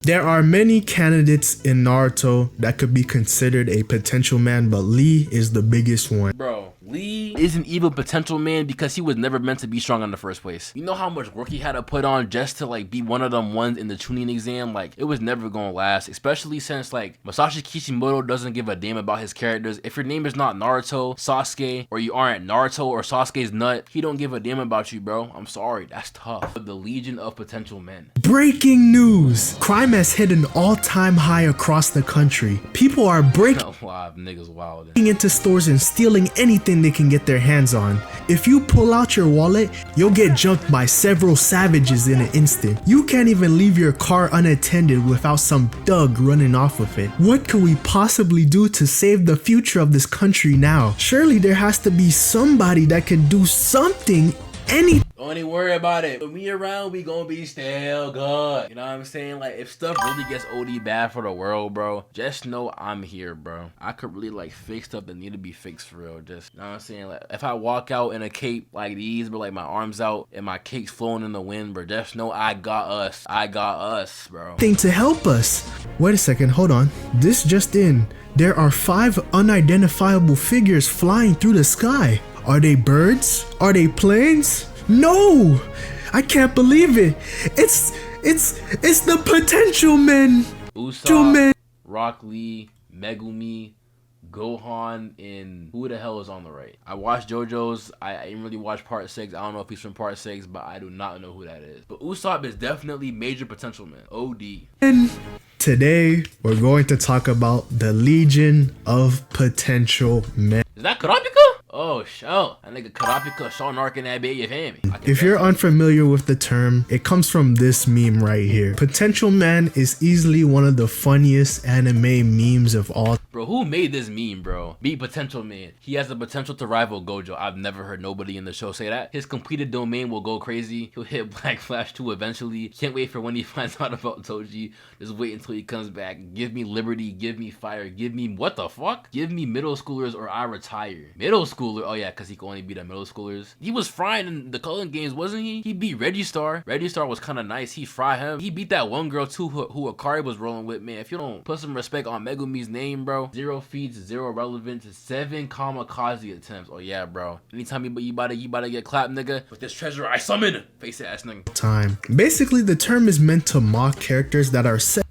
There are many candidates in Naruto that could be considered a potential man, but Lee is the biggest one. Bro, Lee is an evil potential man because he was never meant to be strong in the first place. You know how much work he had to put on just to like be one of them ones in the tuning exam? Like, it was never gonna last, especially since like Masashi Kishimoto doesn't give a damn about his characters. If your name is not Naruto, Sasuke, or you aren't Naruto or Sasuke's nut, he don't give a damn about you, bro. I'm sorry, that's tough. The Legion of Potential Men. Breaking news! Crime has hit an all-time high across the country. People are breaking Niggas wild. into stores and stealing anything they can get their hands on. If you pull out your wallet, you'll get jumped by several savages in an instant. You can't even leave your car unattended without some thug running off with it. What can we possibly do to save the future of this country now? Surely there has to be somebody that can do something, anything. Don't even worry about it. When we around, we gonna be still good. You know what I'm saying? Like, if stuff really gets OD bad for the world, bro, just know I'm here, bro. I could really like fix stuff that need to be fixed for real. Just, you know what I'm saying? Like, if I walk out in a cape like these, but like my arms out and my cape's flowing in the wind, bro, just know I got us. I got us, bro. Thing to help us. Wait a second, hold on. This just in. There are 5 unidentifiable figures flying through the sky. Are they birds? Are they planes? No! I can't believe it. It's the potential men. Usopp, Rock Lee, Megumi, Gohan, and who the hell is on the right? I watched JoJo's. I didn't really watch part 6. I don't know if he's from part 6, but I do not know who that is. But Usopp is definitely major potential man. OD. And today we're going to talk about the Legion of Potential Men. Is that Kurapika? Oh, show. That nigga Kurapika Shaw narking that baby, you feel me? If you're unfamiliar with the term, it comes from this meme right here. Potential Man is easily one of the funniest anime memes of all. Bro, who made this meme, bro? Be potential man. He has the potential to rival Gojo. I've never heard nobody in the show say that. His completed domain will go crazy. He'll hit Black Flash 2 eventually. Can't wait for when he finds out about Toji. Just wait until he comes back. Give me liberty. Give me fire. Give me what the fuck? Give me middle schoolers or I retire. Middle schooler. Oh yeah, because he can only beat the middle schoolers. He was frying in the Cullen games, wasn't he? He beat Registar. Registar was kind of nice. He fried him. He beat that one girl too who Akari was rolling with, man. If you don't put some respect on Megumi's name, bro. 0 feats, 0 relevance, 7 kamikaze attempts. Oh yeah, bro. Anytime you about to get clapped, nigga, with this treasure I summon. Face ass nigga. Time. Basically, the term is meant to mock characters that are said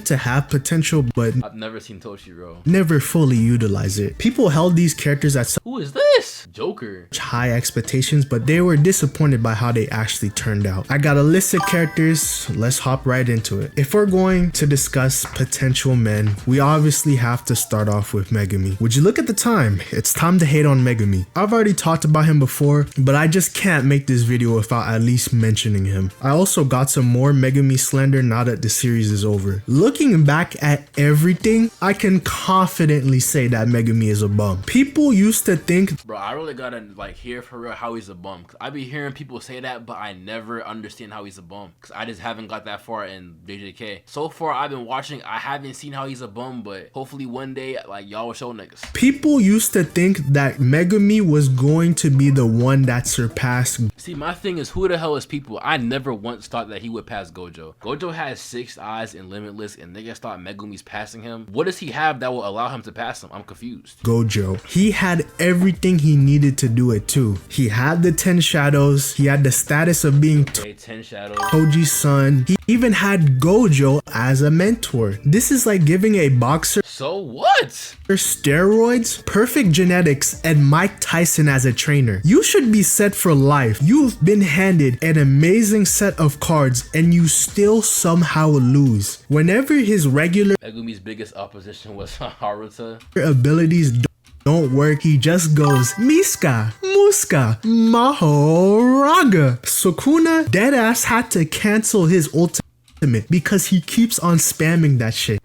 to have potential, but I've never seen Toshiro. Never fully utilize it. People held these characters at Who is this? Joker. High expectations, but they were disappointed by how they actually turned out. I got a list of characters. Let's hop right into it. If we're going to discuss potential men, we obviously have to start off with Megumi. Would you look at the time? It's time to hate on Megumi. I've already talked about him before, but I just can't make this video without at least mentioning him. I also got some more Megumi slander now that the series is over. Looking back at everything, I can confidently say that Megumi is a bum. People used to think, bro, I really gotta like hear for real how he's a bum. I be hearing people say that, but I never understand how he's a bum because I just haven't got that far in JJK. So far, I've been watching. I haven't seen how he's a bum, but hopefully one day, like y'all will show niggas. People used to think that Megumi was going to be the one that surpassed. See, my thing is, who the hell is people? I never once thought that he would pass Gojo. Gojo has 6 eyes and limitless, and niggas thought Megumi's passing him. What does he have that will allow him to pass him? I'm confused. Gojo. He had everything he needed to do it too. He had the 10 shadows. He had the status of being 10 shadows. Toji's son. He even had Gojo as a mentor. This is like giving a boxer so what? Steroids, perfect genetics, and Mike Tyson as a trainer. You should be set for life. You've been handed an amazing set of cards and you still somehow lose. Whenever his regular Megumi's biggest opposition was Haruta. Abilities don't work, he just goes Miska, Muska, Mahoraga. Sukuna deadass had to cancel his ultimate because he keeps on spamming that shit.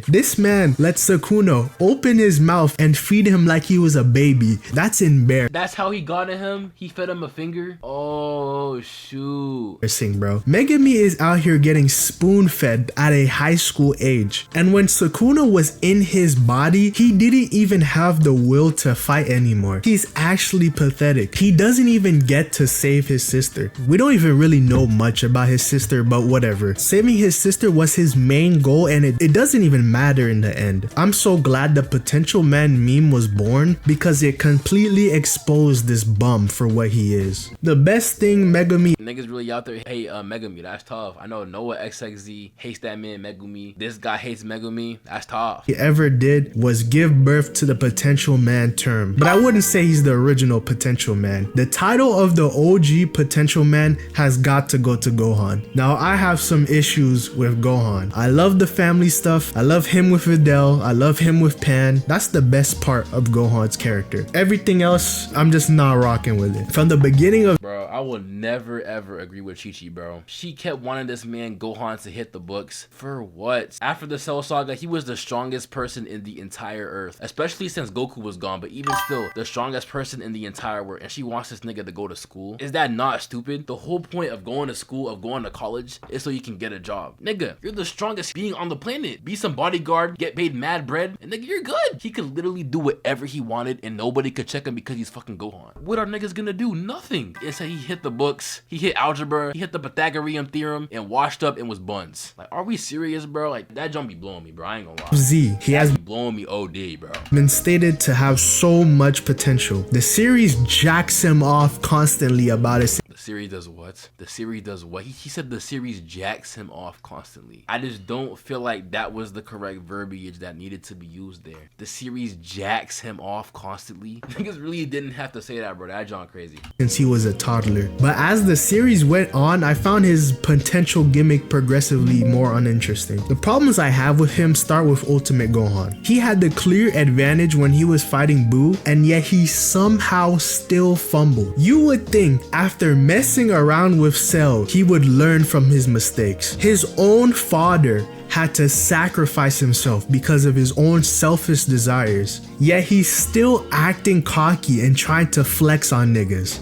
This man let Sukuna open his mouth and feed him like he was a baby. That's embarrassing. That's how he got at him? He fed him a finger? Oh, shoot. Bro. Megumi is out here getting spoon-fed at a high school age. And when Sukuna was in his body, he didn't even have the will to fight anymore. He's actually pathetic. He doesn't even get to save his sister. We don't even really know much about his sister, but whatever. Saving his sister was his main goal, and it doesn't even matter in the end. I'm so glad the potential man meme was born because it completely exposed this bum for what he is. The best thing Megumi niggas really out there hate Megumi. That's tough. I know Noah XXZ hates that man Megumi. This guy hates Megumi. That's tough. he ever did was give birth to the potential man term. But I wouldn't say he's the original potential man. The title of the OG potential man has got to go to Gohan. Now I have some issues with Gohan. I love the family stuff. I love him with Videl. I love him with Pan. That's the best part of Gohan's character. Everything else, I'm just not rocking with it. From the beginning of Bro, I will never ever agree with Chi-Chi, bro. She kept wanting this man Gohan to hit the books. For what? After the Cell Saga, he was the strongest person in the entire earth. Especially since Goku was gone, but even still, the strongest person in the entire world. And she wants this nigga to go to school. Is that not stupid? The whole point of going to school, of going to college, is so you can get a job. Nigga, you're the strongest being on the planet. Be some bodyguard, get paid mad bread, and nigga, you're good. He could literally do whatever he wanted and nobody could check him because he's fucking Gohan. What are niggas gonna do? Nothing. Instead, he hit the books, he hit algebra, he hit the Pythagorean theorem, and washed up and was buns. Like, are we serious, bro? Like, that jump be blowing me, bro. I ain't gonna lie. Z, he has blowing me OD, bro. been stated to have so much potential. The series jacks him off constantly about it. The series does what? The series does what? He said the series jacks him off constantly. I just don't feel like that was the correct verbiage that needed to be used there. The series jacks him off constantly. Niggas really didn't have to say that, bro. That John crazy. Since he was a toddler. But as the series went on, I found his potential gimmick progressively more uninteresting. The problems I have with him start with Ultimate Gohan. He had the clear advantage when he was fighting Boo, and yet he somehow still fumbled. You would think after messing around with Cell, he would learn from his mistakes. His own father had to sacrifice himself because of his own selfish desires. Yet he's still acting cocky and trying to flex on niggas.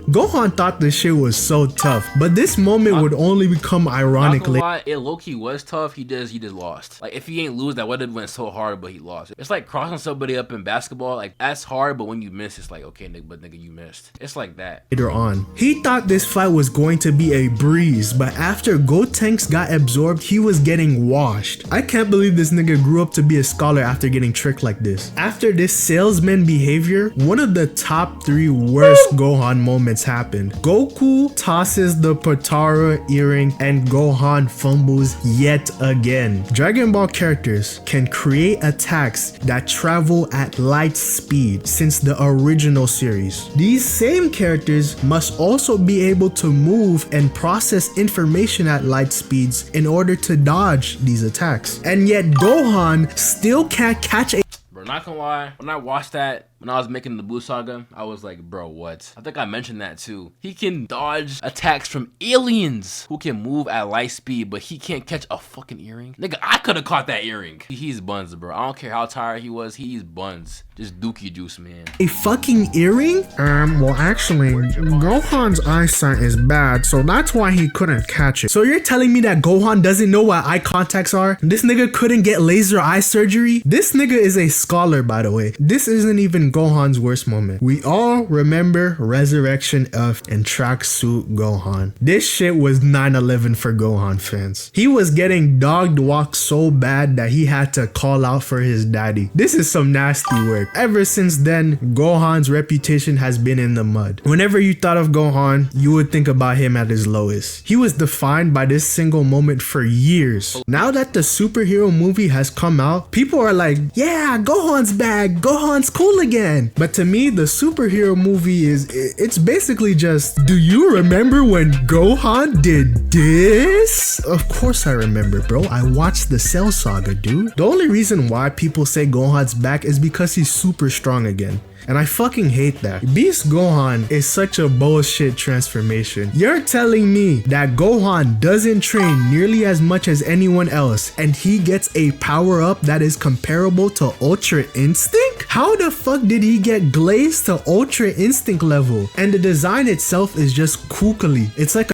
Gohan thought this shit was so tough, but this moment would only become ironic later. It low-key was tough. He just lost. Like, if he ain't lose, that would have went so hard, but he lost. It's like crossing somebody up in basketball. Like, that's hard, but when you miss, it's like, okay, nigga, but nigga, you missed. It's like that. Later on, he thought this fight was going to be a breeze, but after Gotenks got absorbed, he was getting washed. I can't believe this nigga grew up to be a scholar after getting tricked like this. After this salesman behavior, one of the top 3 worst Gohan moments happened. Goku tosses the Potara earring and Gohan fumbles yet again. Dragon Ball characters can create attacks that travel at light speed since the original series. These same characters must also be able to move and process information at light speeds in order to dodge these attacks. And yet Gohan still can't catch a Not gonna lie, when I watched that, when I was making the Blue Saga, I was like, bro, what? I think I mentioned that too. He can dodge attacks from aliens who can move at light speed, but he can't catch a fucking earring. Nigga, I could have caught that earring. He's buns, bro. I don't care how tired he was. He's buns. Just dookie juice, man. A fucking earring? Well, actually, Gohan's eyesight is bad, so that's why he couldn't catch it. So you're telling me that Gohan doesn't know what eye contacts are? This nigga couldn't get laser eye surgery? This nigga is a scholar, by the way. This isn't even Gohan's worst moment. We all remember Resurrection F and Tracksuit Gohan. This shit was 9/11 for Gohan fans. He was getting dogged walk so bad that he had to call out for his daddy. This is some nasty work. Ever since then, Gohan's reputation has been in the mud. Whenever you thought of Gohan, you would think about him at his lowest. He was defined by this single moment for years. Now that the superhero movie has come out, people are like, yeah, Gohan's back, Gohan's cool again. But to me, the superhero movie it's basically just, do you remember when Gohan did this? Of course I remember, bro. I watched the Cell Saga, dude. The only reason why people say Gohan's back is because he's super strong again. and I fucking hate that. Beast Gohan is such a bullshit transformation. You're telling me that Gohan doesn't train nearly as much as anyone else and he gets a power up that is comparable to Ultra Instinct? How the fuck did he get glazed to Ultra Instinct level? And the design itself is just kookily. It's like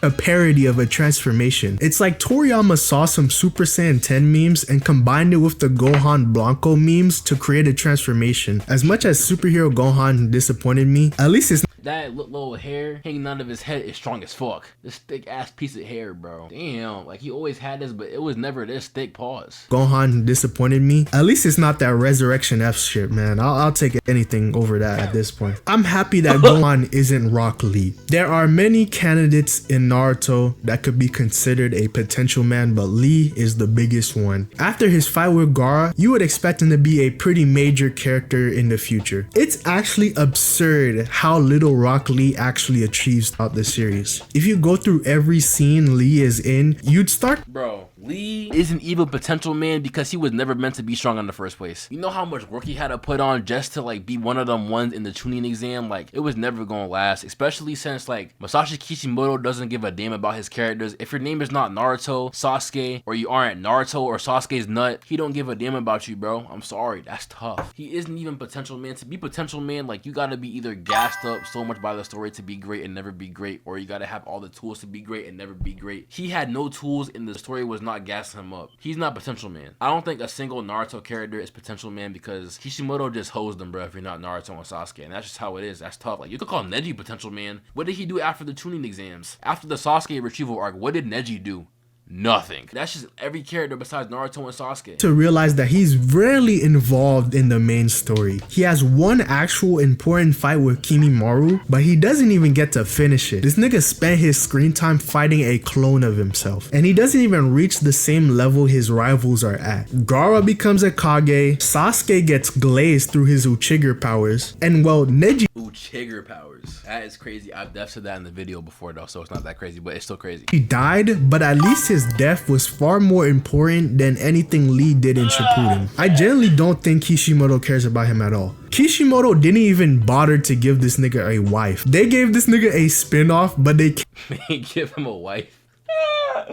a parody of a transformation. It's like Toriyama saw some Super Saiyan 10 memes and combined it with the Gohan Blanco memes to create a transformation. As much as Superhero Gohan disappointed me, at least it's that little hair hanging out of his head is strong as fuck. This thick ass piece of hair, bro. Damn, like he always had this, but it was never this thick. Pause. Gohan disappointed me. At least it's not that Resurrection F shit, man. I'll take anything over that at this point. I'm happy that Gohan isn't Rock Lee. There are many candidates in Naruto that could be considered a potential man, but Lee is the biggest one. After his fight with Gaara, you would expect him to be a pretty major character in the future. It's actually absurd how little Rock Lee actually achieves throughout the series. If you go through every scene Lee is in, you'd start, bro, Lee isn't even potential man because he was never meant to be strong in the first place. You know how much work he had to put on just to like be one of them ones in the tuning exam? Like it was never gonna last, especially since like Masashi Kishimoto doesn't give a damn about his characters. If your name is not Naruto, Sasuke, or you aren't Naruto or Sasuke's nut, he don't give a damn about you, bro. I'm sorry, that's tough. He isn't even potential man. To be potential man, like you gotta be either gassed up so much by the story to be great and never be great, or you gotta have all the tools to be great and never be great. He had no tools and the story was not gassing him up. He's not potential man. I don't think a single Naruto character is potential man because Kishimoto just hosed them, bro, if you're not Naruto and Sasuke, and that's just how it is. That's tough. Like you could call Neji potential man. What did he do after the tuning exams? After the Sasuke retrieval arc, what did Neji do? Nothing. That's just every character besides Naruto and Sasuke. To realize that he's rarely involved in the main story. He has one actual important fight with Kimimaro, but he doesn't even get to finish it. This nigga spent his screen time fighting a clone of himself, and he doesn't even reach the same level his rivals are at. Gaara becomes a Kage, Sasuke gets glazed through his Uchiger powers, and well, Neji Uchiger powers. That is crazy. I've definitely said that in the video before though, so it's not that crazy, but it's still crazy. He died, but at least his death was far more important than anything Lee did in Shippuden. I generally don't think Kishimoto cares about him at all. Kishimoto didn't even bother to give this nigga a wife. They gave this nigga a spin-off, but they can't give him a wife.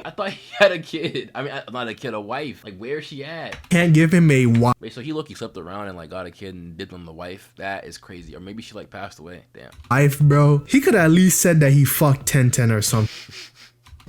I thought he had a kid. I mean, not a kid, a wife. Like, where's she at? Can't give him a wife. Wait, so he low-key slept around and like got a kid and did them the wife? That is crazy. Or maybe she like passed away. Damn. Wife, bro. He could at least said that he fucked 1010 or something.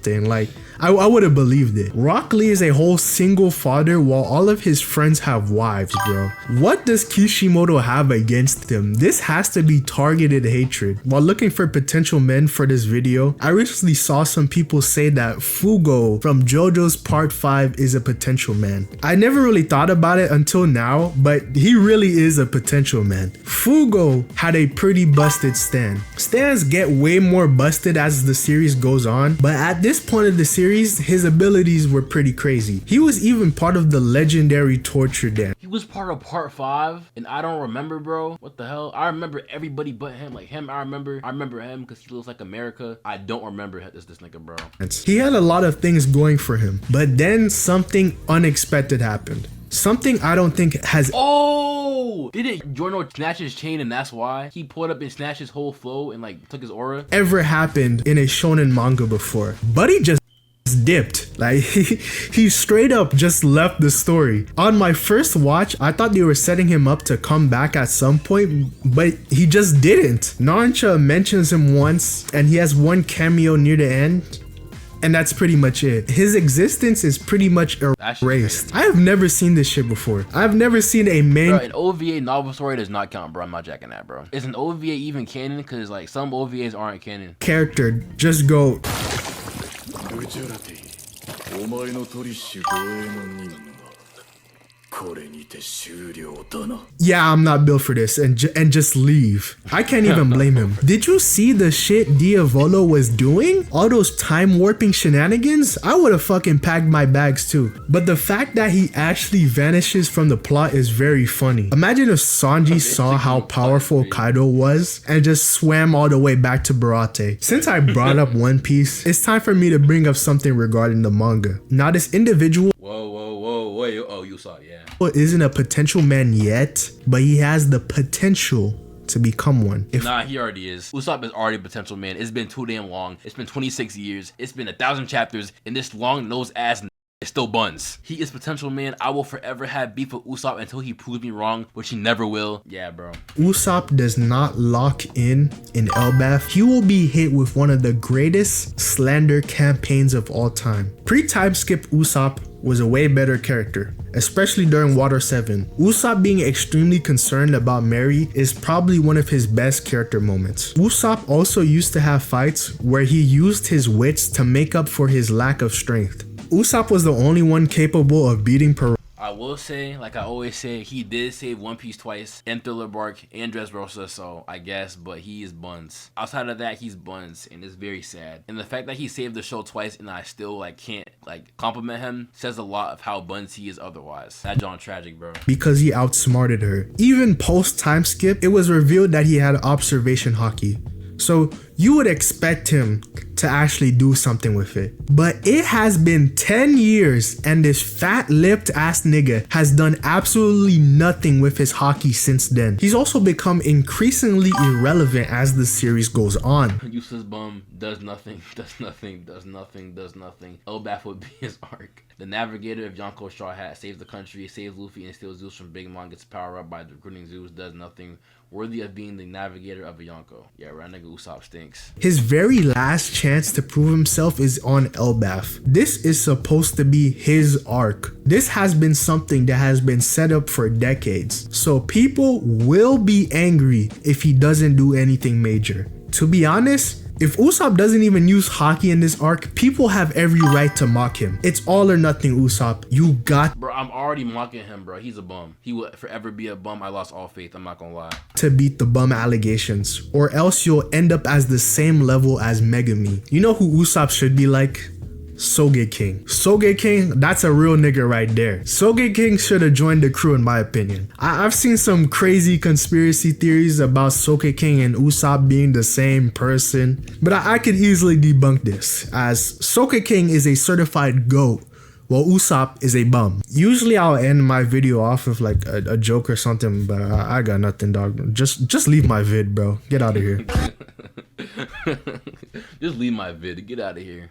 Like, I would have believed it. Rock Lee is a whole single father while all of his friends have wives, bro. What does Kishimoto have against him? This has to be targeted hatred. While looking for potential men for this video, I recently saw some people say that Fugo from JoJo's Part 5 is a potential man. I never really thought about it until now, but he really is a potential man. Fugo had a pretty busted stand. Stands get way more busted as the series goes on, but at this point of the series, his abilities were pretty crazy. He was even part of the legendary torture dance. He was part of Part 5, and I don't remember, bro. What the hell? I remember everybody but him. Like him, I remember him because he looks like America. I don't remember this nigga, bro. He had a lot of things going for him, but then something unexpected happened. Something I don't think has— Oh! Didn't Giorno snatch his chain and that's why? He pulled up and snatched his whole flow and like took his aura? Ever happened in a shonen manga before. Buddy just dipped. Like he straight up just left the story. On my first watch, I thought they were setting him up to come back at some point, but he just didn't. Narancia mentions him once and he has one cameo near the end. And that's pretty much it. His existence is pretty much erased. I have never seen this shit before. I've never seen a main— Bro, an OVA novel story does not count, bro. I'm not jacking that, bro. Is an OVA even canon? Because like some OVAs aren't canon. Character just go— yeah, I'm not built for this, and just leave. I can't even blame him. Did you see the shit Diavolo was doing? All those time warping shenanigans? I would have fucking packed my bags too. But the fact that he actually vanishes from the plot is very funny. Imagine if Sanji saw how powerful Kaido was and just swam all the way back to Barate. Since I brought up One Piece, it's time for me to bring up something regarding the manga. Now this individual— Whoa, wait, oh, Usopp, yeah. Isn't a potential man yet, but he has the potential to become one. Nah, he already is. Usopp is already a potential man. It's been too damn long. It's been 26 years. It's been 1,000 chapters, and this long-nosed ass is still buns. He is potential man. I will forever have beef with Usopp until he proves me wrong, which he never will. Yeah, bro. Usopp does not lock in Elbaf. He will be hit with one of the greatest slander campaigns of all time. Pre-time skip Usopp was a way better character, especially during Water 7. Usopp being extremely concerned about Mary is probably one of his best character moments. Usopp also used to have fights where he used his wits to make up for his lack of strength. Usopp was the only one capable of beating I will say, like I always say, he did save One Piece twice, and Thriller Bark, and Dressrosa, so I guess, but he is buns. Outside of that, he's buns, and it's very sad. And the fact that he saved the show twice, and I still can't compliment him, says a lot of how buns he is otherwise. That John tragic, bro. Because he outsmarted her. Even post time skip, it was revealed that he had observation hockey. So you would expect him to actually do something with it. But it has been 10 years and this fat-lipped ass nigga has done absolutely nothing with his hockey since then. He's also become increasingly irrelevant as the series goes on. Useless bum, does nothing, does nothing, does nothing, does nothing. Elbaf would be his arc. The navigator of Yonko Straw Hat saves the country, saves Luffy, and steals Zeus from Big Mom, gets power up by recruiting Zeus, does nothing. Worthy of being the navigator of a Yonko. Yeah, right, nigga Usopp stinks. His very last chance to prove himself is on Elbaf. This is supposed to be his arc. This has been something that has been set up for decades. So people will be angry if he doesn't do anything major. To be honest, if Usopp doesn't even use hockey in this arc, people have every right to mock him. It's all or nothing, Usopp. You got... Bro, I'm already mocking him, bro. He's a bum. He will forever be a bum. I lost all faith. I'm not gonna lie. ...to beat the bum allegations, or else you'll end up as the same level as Megumi. You know who Usopp should be like? Sogeking. Sogeking, that's a real nigga right there. Sogeking should have joined the crew in my opinion. I've seen some crazy conspiracy theories about Sogeking and Usopp being the same person, but I could easily debunk this, as Sogeking is a certified GOAT, while Usopp is a bum. Usually I'll end my video off with like a joke or something, but I got nothing, dog. Just leave my vid, bro. Get out of here. Just leave my vid. Get out of here.